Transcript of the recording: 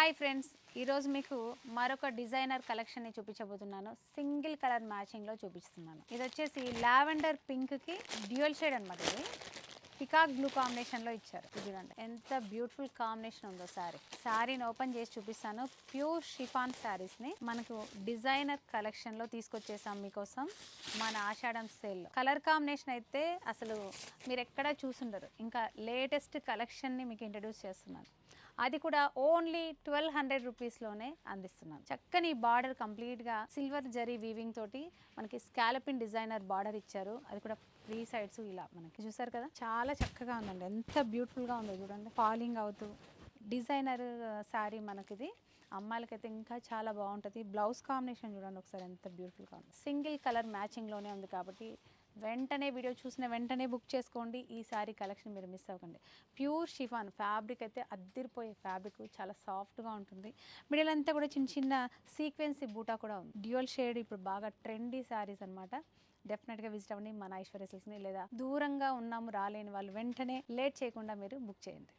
Hi friends, ఈరోజు మీకు మరొక డిజైనర్ కలెక్షన్ని చూపించబోతున్నాను. సింగిల్ కలర్ మ్యాచింగ్లో చూపిస్తున్నాను. ఇది వచ్చేసి లావెండర్ పింక్కి డ్యూయల్ షేడ్ అనమాట. ఇది పికాక్ బ్లూ కాంబినేషన్లో ఇచ్చారు. ఇది చూడండి ఎంత బ్యూటిఫుల్ కాంబినేషన్ ఉందో. శారీని ఓపెన్ చేసి చూపిస్తాను. ప్యూర్ షిఫాన్ శారీస్ని మనకు డిజైనర్ కలెక్షన్లో తీసుకొచ్చేసాం మీకోసం మన ఆషాఢం సేల్లో. కలర్ కాంబినేషన్ అయితే అసలు మీరు ఎక్కడా చూసుండరు. ఇంకా లేటెస్ట్ కలెక్షన్ని మీకు ఇంట్రడ్యూస్ చేస్తున్నాను. అది కూడా ఓన్లీ 1200 రూపీస్లోనే అందిస్తున్నాను. చక్కని బార్డర్ కంప్లీట్గా సిల్వర్ జరీ వీవింగ్ తోటి మనకి స్కాలపిన్ డిజైనర్ బార్డర్ ఇచ్చారు. అది కూడా 3 సైడ్స్ ఇలా మనకి చూసారు కదా, చాలా చక్కగా ఉందండి. ఎంత బ్యూటిఫుల్గా ఉందో చూడండి. ఫాలింగ్ అవుతూ డిజైనర్ శారీ మనకిది. అమ్మాయిలకైతే ఇంకా చాలా బాగుంటుంది. బ్లౌజ్ కాంబినేషన్ చూడండి ఒకసారి ఎంత బ్యూటిఫుల్గా ఉంది. సింగిల్ కలర్ మ్యాచింగ్లోనే ఉంది కాబట్టి వెంటనే వీడియో చూసిన వెంటనే బుక్ చేసుకోండి. ఈ శారీ కలెక్షన్ మీరు మిస్ అవ్వకండి. ప్యూర్ షిఫాన్ ఫ్యాబ్రిక్ అయితే అద్దిరిపోయే ఫ్యాబ్రిక్, చాలా సాఫ్ట్గా ఉంటుంది. మిడిల్ అంతా కూడా చిన్న చిన్న సీక్వెన్సీ బూటా కూడా ఉంది. డ్యూయల్ షేడ్ ఇప్పుడు బాగా ట్రెండీ శారీస్ అనమాట. డెఫినెట్గా విజిట్ అవ్వండి మన ఐశ్వర్య సిల్క్స్ని. లేదా దూరంగా ఉన్నాము రాలేని వాళ్ళు వెంటనే లేట్ చేయకుండా మీరు బుక్ చేయండి.